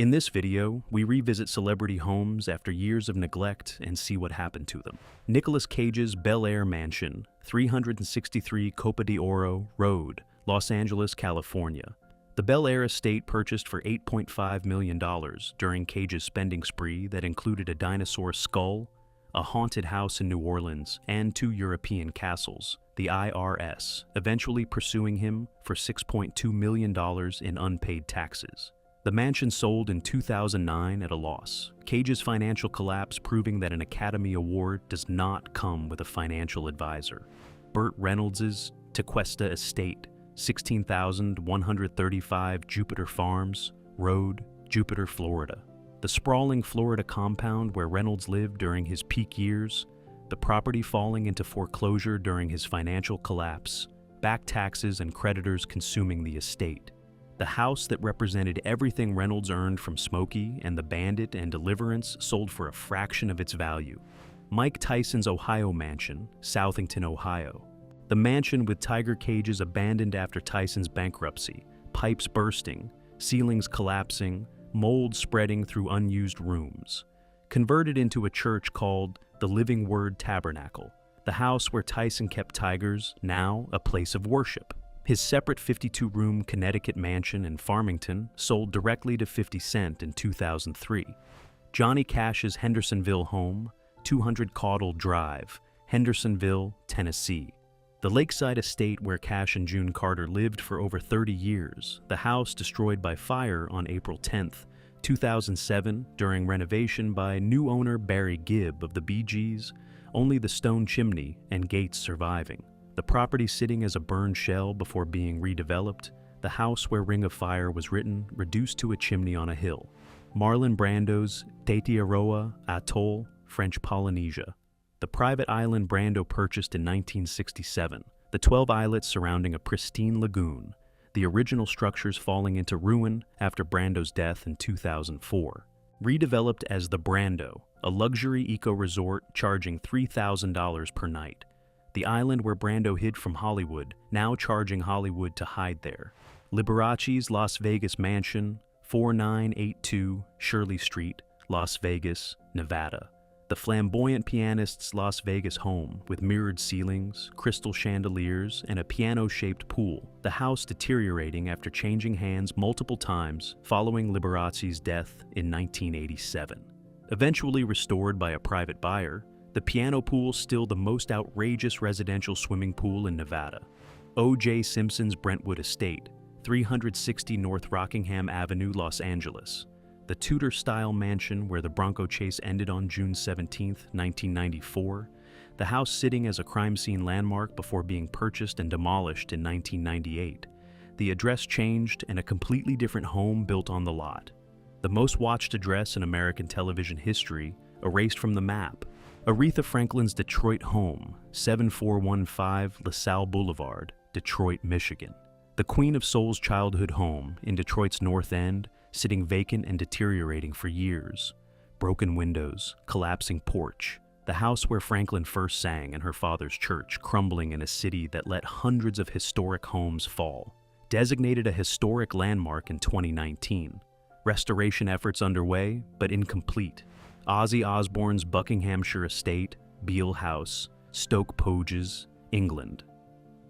In this video, we revisit celebrity homes after years of neglect and see what happened to them. Nicolas Cage's Bel Air Mansion, 363 Copa de Oro Road, Los Angeles, California. The Bel Air estate purchased for $8.5 million during Cage's spending spree that included a dinosaur skull, a haunted house in New Orleans, and 2 European castles, the IRS eventually pursuing him for $6.2 million in unpaid taxes. The mansion sold in 2009 at a loss, Cage's financial collapse proving that an Academy Award does not come with a financial advisor. Burt Reynolds' Tequesta Estate, 16,135 Jupiter Farms Road, Jupiter, Florida. The sprawling Florida compound where Reynolds lived during his peak years, the property falling into foreclosure during his financial collapse, back taxes and creditors consuming the estate. The house that represented everything Reynolds earned from Smokey and the Bandit and Deliverance sold for a fraction of its value. Mike Tyson's Ohio mansion, Southington, Ohio. The mansion with Tiger cages abandoned after Tyson's bankruptcy, pipes bursting, ceilings collapsing, mold spreading through unused rooms. Converted into a church called the Living Word Tabernacle, the house where Tyson kept tigers, now a place of worship. His separate 52-room Connecticut mansion in Farmington sold directly to 50 Cent in 2003. Johnny Cash's Hendersonville home, 200 Caudle Drive, Hendersonville, Tennessee. The lakeside estate where Cash and June Carter lived for over 30 years, the house destroyed by fire on April 10, 2007 during renovation by new owner Barry Gibb of the Bee Gees, only the stone chimney and gates surviving. The property sitting as a burned shell before being redeveloped, the house where Ring of Fire was written reduced to a chimney on a hill. Marlon Brando's Tetiaroa Atoll, French Polynesia. The private island Brando purchased in 1967, the 12 islets surrounding a pristine lagoon, the original structures falling into ruin after Brando's death in 2004. Redeveloped as the Brando, a luxury eco-resort charging $3,000 per night. The island where Brando hid from Hollywood, now charging Hollywood to hide there. Liberace's Las Vegas Mansion, 4982 Shirley Street, Las Vegas, Nevada. The flamboyant pianist's Las Vegas home with mirrored ceilings, crystal chandeliers, and a piano-shaped pool, the house deteriorating after changing hands multiple times following Liberace's death in 1987. Eventually restored by a private buyer, the piano pool still the most outrageous residential swimming pool in Nevada. O.J. Simpson's Brentwood Estate, 360 North Rockingham Avenue, Los Angeles. The Tudor-style mansion where the Bronco chase ended on June 17, 1994. The house sitting as a crime scene landmark before being purchased and demolished in 1998. The address changed and a completely different home built on the lot. The most watched address in American television history, erased from the map. Aretha Franklin's Detroit home, 7415 LaSalle Boulevard, Detroit, Michigan. The Queen of Soul's childhood home in Detroit's North End, sitting vacant and deteriorating for years. Broken windows, collapsing porch. The house where Franklin first sang in her father's church, crumbling in a city that let hundreds of historic homes fall. Designated a historic landmark in 2019. Restoration efforts underway, but incomplete. Ozzy Osbourne's Buckinghamshire Estate, Beale House, Stoke Poges, England.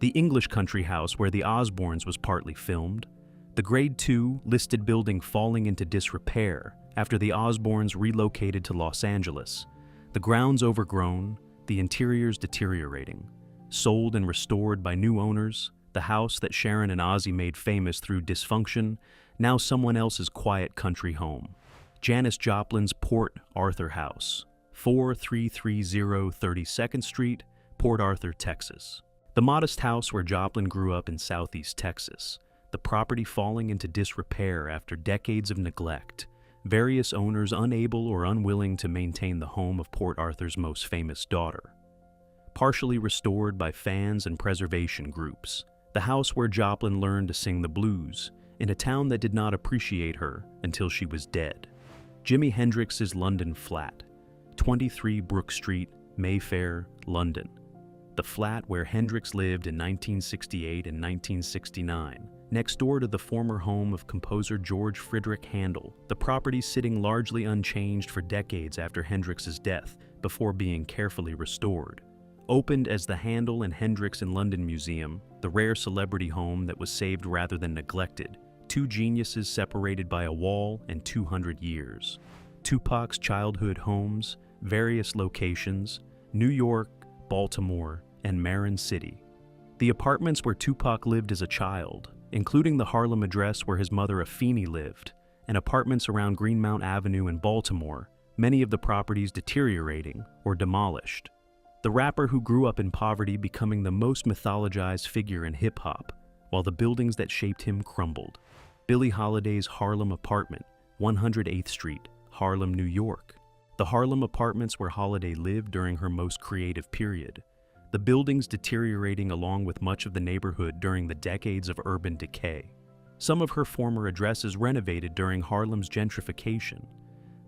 The English country house where the Osbournes was partly filmed. The Grade 2 listed building falling into disrepair after the Osbournes relocated to Los Angeles. The grounds overgrown, the interiors deteriorating. Sold and restored by new owners, the house that Sharon and Ozzy made famous through dysfunction, now someone else's quiet country home. Janis Joplin's Port Arthur House, 4330 32nd Street, Port Arthur, Texas. The modest house where Joplin grew up in southeast Texas, the property falling into disrepair after decades of neglect, various owners unable or unwilling to maintain the home of Port Arthur's most famous daughter. Partially restored by fans and preservation groups, the house where Joplin learned to sing the blues in a town that did not appreciate her until she was dead. Jimi Hendrix's London flat, 23 Brook Street, Mayfair, London. The flat where Hendrix lived in 1968 and 1969, next door to the former home of composer George Friedrich Handel, the property sitting largely unchanged for decades after Hendrix's death before being carefully restored. Opened as the Handel and Hendrix in London Museum, the rare celebrity home that was saved rather than neglected, two geniuses separated by a wall and 200 years. Tupac's childhood homes, various locations, New York, Baltimore, and Marin City. The apartments where Tupac lived as a child, including the Harlem address where his mother Afeni lived, and apartments around Greenmount Avenue in Baltimore, many of the properties deteriorating or demolished. The rapper who grew up in poverty becoming the most mythologized figure in hip-hop, while the buildings that shaped him crumbled. Billie Holiday's Harlem apartment, 108th Street, Harlem, New York. The Harlem apartments where Holiday lived during her most creative period. The buildings deteriorating along with much of the neighborhood during the decades of urban decay. Some of her former addresses renovated during Harlem's gentrification.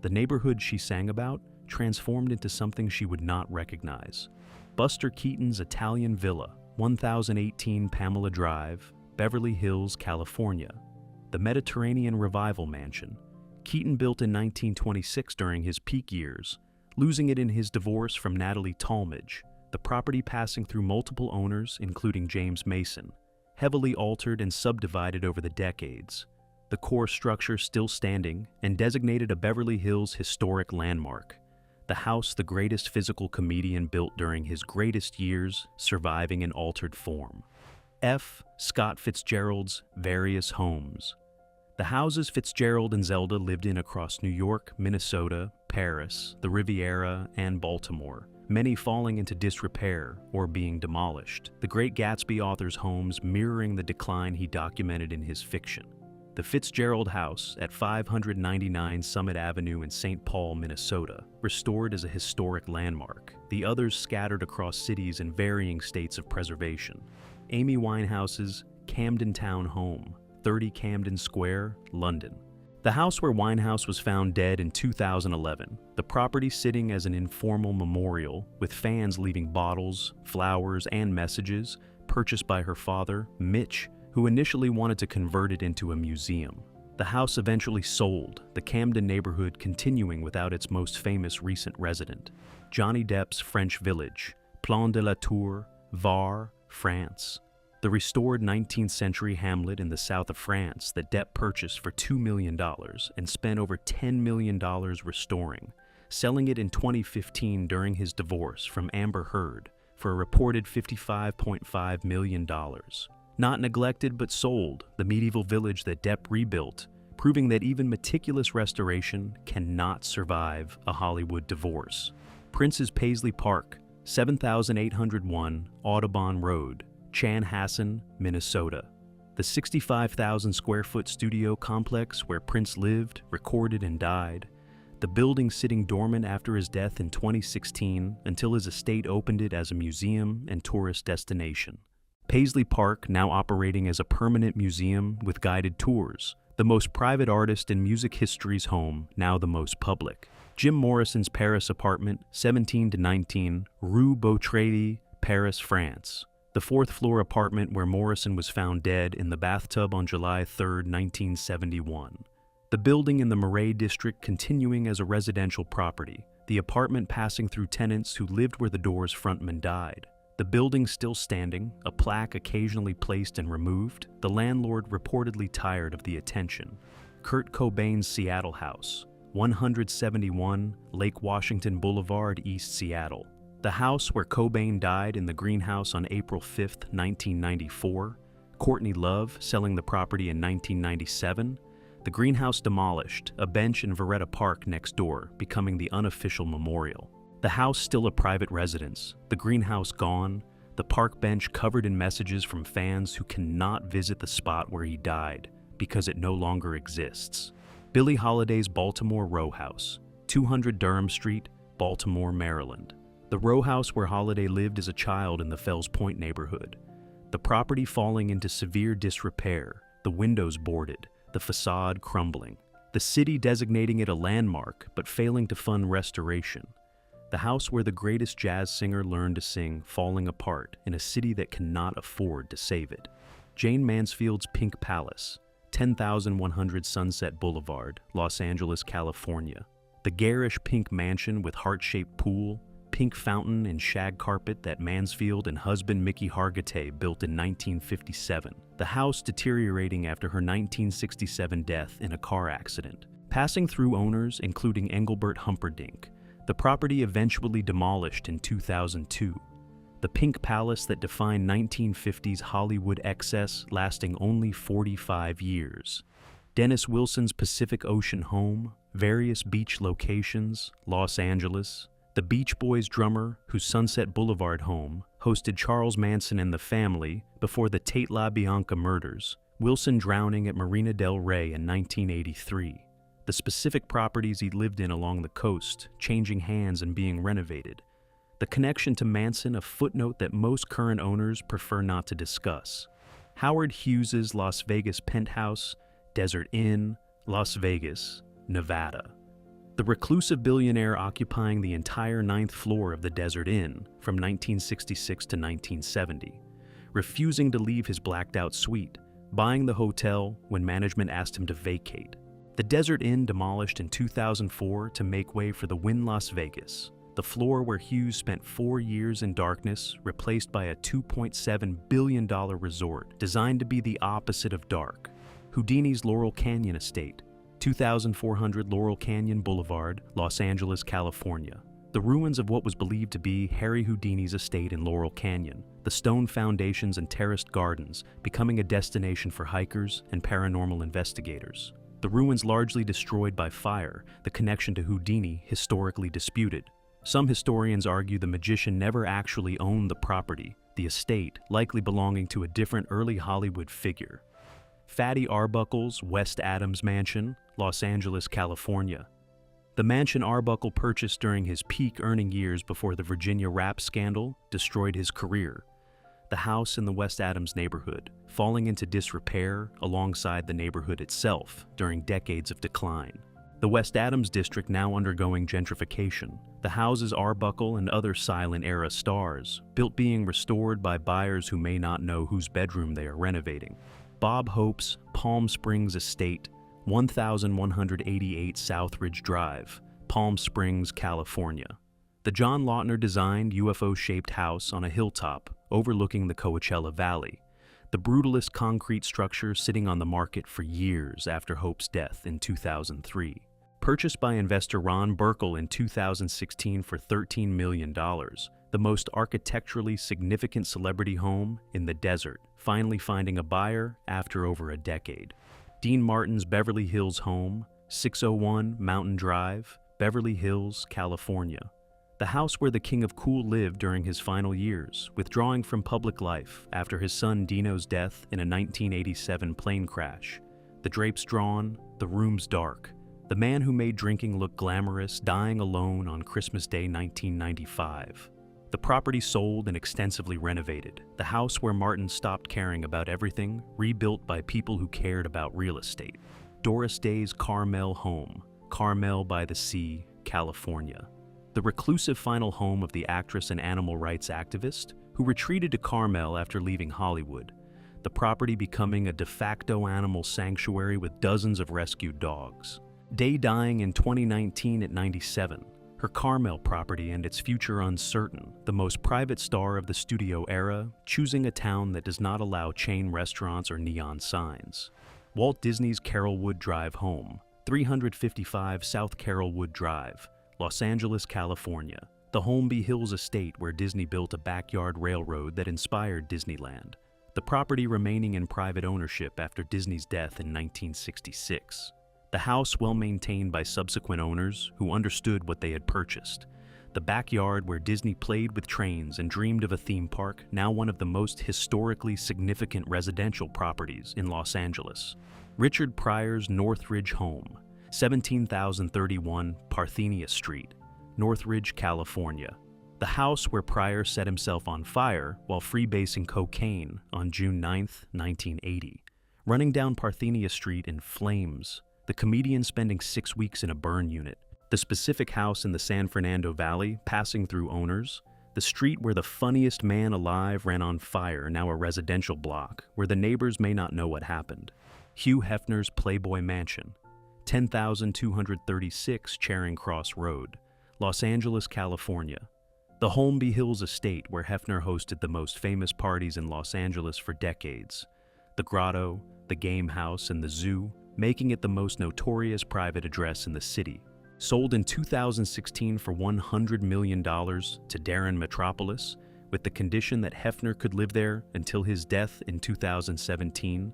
The neighborhood she sang about transformed into something she would not recognize. Buster Keaton's Italian Villa, 1018 Pamela Drive, Beverly Hills, California. The Mediterranean Revival Mansion. Keaton built in 1926 during his peak years, losing it in his divorce from Natalie Talmadge, the property passing through multiple owners, including James Mason, heavily altered and subdivided over the decades. The core structure still standing and designated a Beverly Hills historic landmark. The house the greatest physical comedian built during his greatest years, surviving in altered form. F. Scott Fitzgerald's various homes. The houses Fitzgerald and Zelda lived in across New York, Minnesota, Paris, the Riviera, and Baltimore, many falling into disrepair or being demolished. The Great Gatsby author's homes mirroring the decline he documented in his fiction. The Fitzgerald House at 599 Summit Avenue in St. Paul, Minnesota, restored as a historic landmark, the others scattered across cities in varying states of preservation. Amy Winehouse's Camden Town home, 30 Camden Square, London. The house where Winehouse was found dead in 2011, the property sitting as an informal memorial with fans leaving bottles, flowers, and messages, purchased by her father, Mitch, who initially wanted to convert it into a museum. The house eventually sold, the Camden neighborhood continuing without its most famous recent resident. Johnny Depp's French Village, Plan de la Tour, Var, France. The restored 19th century hamlet in the south of France that Depp purchased for $2 million and spent over $10 million restoring, selling it in 2015 during his divorce from Amber Heard for a reported $55.5 million. Not neglected but sold, the medieval village that Depp rebuilt, proving that even meticulous restoration cannot survive a Hollywood divorce. Prince's Paisley Park, 7801 Audubon Road, Chanhassen, Minnesota. The 65,000 square foot studio complex where Prince lived, recorded, and died. The building sitting dormant after his death in 2016 until his estate opened it as a museum and tourist destination. Paisley Park now operating as a permanent museum with guided tours. The most private artist in music history's home, now the most public. Jim Morrison's Paris apartment, 17-19 Rue Beautreillis, Paris, France. The fourth-floor apartment where Morrison was found dead in the bathtub on July 3, 1971. The building in the Marais district continuing as a residential property, the apartment passing through tenants who lived where the Doors frontman died. The building still standing, a plaque occasionally placed and removed, the landlord reportedly tired of the attention. Kurt Cobain's Seattle house, 171 Lake Washington Boulevard, East Seattle. The house where Cobain died in the greenhouse on April 5, 1994, Courtney Love selling the property in 1997, the greenhouse demolished, a bench in Veretta Park next door becoming the unofficial memorial. The house still a private residence, the greenhouse gone, the park bench covered in messages from fans who cannot visit the spot where he died because it no longer exists. Billie Holiday's Baltimore Row House, 200 Durham Street, Baltimore, Maryland. The row house where Holiday lived as a child in the Fells Point neighborhood. The property falling into severe disrepair, the windows boarded, the facade crumbling. The city designating it a landmark but failing to fund restoration. The house where the greatest jazz singer learned to sing falling apart in a city that cannot afford to save it. Jane Mansfield's Pink Palace, 10,100 Sunset Boulevard, Los Angeles, California. The garish pink mansion with heart-shaped pool, pink fountain and shag carpet that Mansfield and husband Mickey Hargitay built in 1957. The house deteriorating after her 1967 death in a car accident. Passing through owners, including Engelbert Humperdinck, the property eventually demolished in 2002. The Pink Palace that defined 1950s Hollywood excess, lasting only 45 years. Dennis Wilson's Pacific Ocean home, various beach locations, Los Angeles. The Beach Boys drummer, whose Sunset Boulevard home hosted Charles Manson and the family before the Tate LaBianca murders, Wilson drowning at Marina del Rey in 1983. The specific properties he lived in along the coast, changing hands and being renovated. The connection to Manson, a footnote that most current owners prefer not to discuss. Howard Hughes's Las Vegas penthouse, Desert Inn, Las Vegas, Nevada. The reclusive billionaire occupying the entire 9th floor of the Desert Inn from 1966 to 1970, refusing to leave his blacked-out suite, buying the hotel when management asked him to vacate. The Desert Inn demolished in 2004 to make way for the Wynn Las Vegas, the floor where Hughes spent 4 years in darkness, replaced by a $2.7 billion resort designed to be the opposite of dark. Houdini's Laurel Canyon estate, 2,400 Laurel Canyon Boulevard, Los Angeles, California. The ruins of what was believed to be Harry Houdini's estate in Laurel Canyon, the stone foundations and terraced gardens becoming a destination for hikers and paranormal investigators. The ruins largely destroyed by fire, the connection to Houdini historically disputed. Some historians argue the magician never actually owned the property, the estate likely belonging to a different early Hollywood figure. Fatty Arbuckle's West Adams Mansion, Los Angeles, California. The mansion Arbuckle purchased during his peak earning years before the Virginia rap scandal destroyed his career. The house in the West Adams neighborhood, falling into disrepair alongside the neighborhood itself during decades of decline. The West Adams district now undergoing gentrification. The houses Arbuckle and other silent-era stars, built being restored by buyers who may not know whose bedroom they are renovating. Bob Hope's Palm Springs Estate, 1188 Southridge Drive, Palm Springs, California. The John Lautner-designed UFO-shaped house on a hilltop overlooking the Coachella Valley. The brutalist concrete structure sitting on the market for years after Hope's death in 2003. Purchased by investor Ron Burkle in 2016 for $13 million, the most architecturally significant celebrity home in the desert, finally finding a buyer after over a decade. Dean Martin's Beverly Hills home, 601 Mountain Drive, Beverly Hills, California. The house where the King of Cool lived during his final years, withdrawing from public life after his son Dino's death in a 1987 plane crash. The drapes drawn, the rooms dark. The man who made drinking look glamorous, dying alone on Christmas Day 1995. The property sold and extensively renovated. The house where Martin stopped caring about everything, rebuilt by people who cared about real estate. Doris Day's Carmel home, Carmel by the Sea, California. The reclusive final home of the actress and animal rights activist who retreated to Carmel after leaving Hollywood. The property becoming a de facto animal sanctuary with dozens of rescued dogs. Day dying in 2019 at 97. Her Carmel property and its future uncertain, the most private star of the studio era, choosing a town that does not allow chain restaurants or neon signs. Walt Disney's Carolwood Drive home, 355 South Carolwood Drive, Los Angeles, California. The Holmby Hills estate where Disney built a backyard railroad that inspired Disneyland. The property remaining in private ownership after Disney's death in 1966. The house well maintained by subsequent owners who understood what they had purchased. The backyard where Disney played with trains and dreamed of a theme park, now one of the most historically significant residential properties in Los Angeles. Richard Pryor's Northridge home, 17,031 Parthenia Street, Northridge, California. The house where Pryor set himself on fire while freebasing cocaine on June 9, 1980. Running down Parthenia Street in flames. The comedian spending 6 weeks in a burn unit. The specific house in the San Fernando Valley passing through owners. The street where the funniest man alive ran on fire, now a residential block, where the neighbors may not know what happened. Hugh Hefner's Playboy Mansion, 10,236 Charing Cross Road, Los Angeles, California. The Holmby Hills estate where Hefner hosted the most famous parties in Los Angeles for decades. The Grotto, the Game House, and the Zoo, making it the most notorious private address in the city. Sold in 2016 for $100 million to Darren Metropolis, with the condition that Hefner could live there until his death in 2017,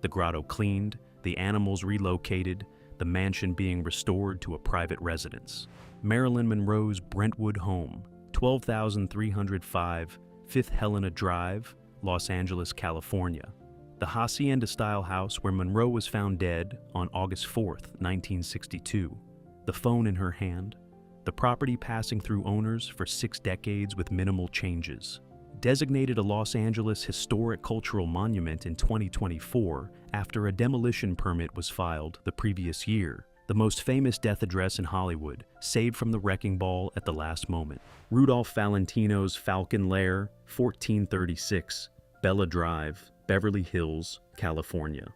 the Grotto cleaned, the animals relocated, the mansion being restored to a private residence. Marilyn Monroe's Brentwood home, 12,305 Fifth Helena Drive, Los Angeles, California. The hacienda-style house where Monroe was found dead on August 4, 1962. The phone in her hand, the property passing through owners for 6 decades with minimal changes. Designated a Los Angeles Historic Cultural Monument in 2024 after a demolition permit was filed the previous year. The most famous death address in Hollywood, saved from the wrecking ball at the last moment. Rudolph Valentino's Falcon Lair, 1436, Bella Drive, Beverly Hills, California.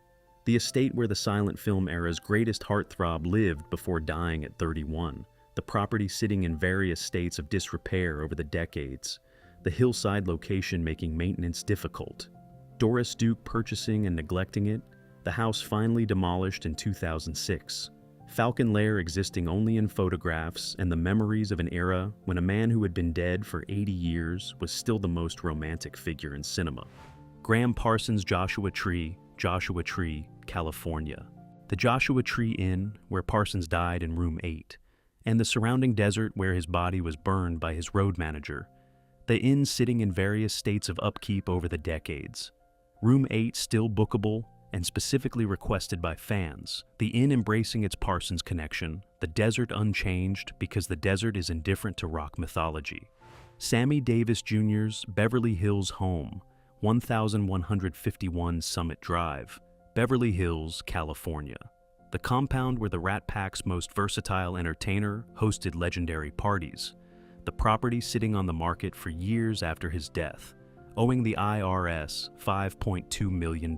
The estate where the silent film era's greatest heartthrob lived before dying at 31. The property sitting in various states of disrepair over the decades. The hillside location making maintenance difficult. Doris Duke purchasing and neglecting it. The house finally demolished in 2006. Falcon Lair existing only in photographs and the memories of an era when a man who had been dead for 80 years was still the most romantic figure in cinema. Graham Parsons' Joshua Tree, California. The Joshua Tree Inn, where Parsons died in room 8, and the surrounding desert where his body was burned by his road manager. The inn sitting in various states of upkeep over the decades. Room 8 still bookable and specifically requested by fans. The inn embracing its Parsons connection, the desert unchanged because the desert is indifferent to rock mythology. Sammy Davis Jr.'s Beverly Hills home, 1151 Summit Drive, Beverly Hills, California. The compound where the Rat Pack's most versatile entertainer hosted legendary parties. The property sitting on the market for years after his death, owing the IRS $5.2 million.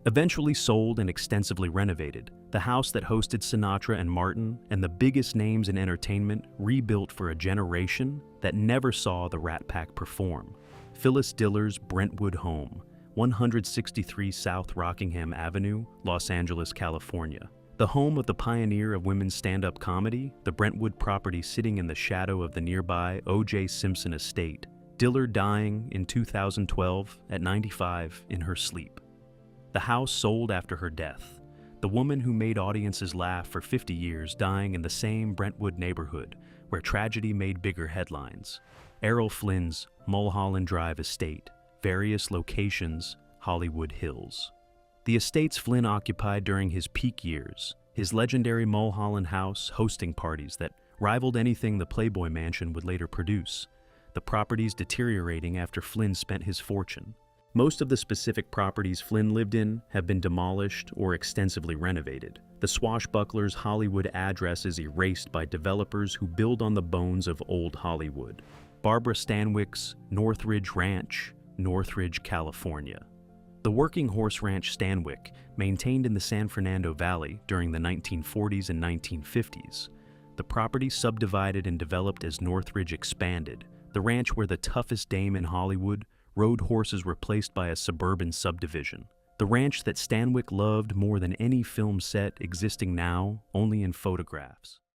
Eventually sold and extensively renovated, the house that hosted Sinatra and Martin and the biggest names in entertainment rebuilt for a generation that never saw the Rat Pack perform. Phyllis Diller's Brentwood home, 163 South Rockingham Avenue, Los Angeles, California. The home of the pioneer of women's stand-up comedy, the Brentwood property sitting in the shadow of the nearby O.J. Simpson estate, Diller dying in 2012 at 95 in her sleep. The house sold after her death. The woman who made audiences laugh for 50 years dying in the same Brentwood neighborhood where tragedy made bigger headlines. Errol Flynn's Mulholland Drive estate, various locations, Hollywood Hills. The estates Flynn occupied during his peak years, his legendary Mulholland house hosting parties that rivaled anything the Playboy Mansion would later produce. The properties deteriorating after Flynn spent his fortune. Most of the specific properties Flynn lived in have been demolished or extensively renovated. The swashbuckler's Hollywood address is erased by developers who build on the bones of old Hollywood. Barbara Stanwyck's Northridge Ranch, Northridge, California. The Working Horse Ranch Stanwyck, maintained in the San Fernando Valley during the 1940s and 1950s. The property subdivided and developed as Northridge expanded, the ranch where the toughest dame in Hollywood rode horses replaced by a suburban subdivision. The ranch that Stanwyck loved more than any film set existing now only in photographs.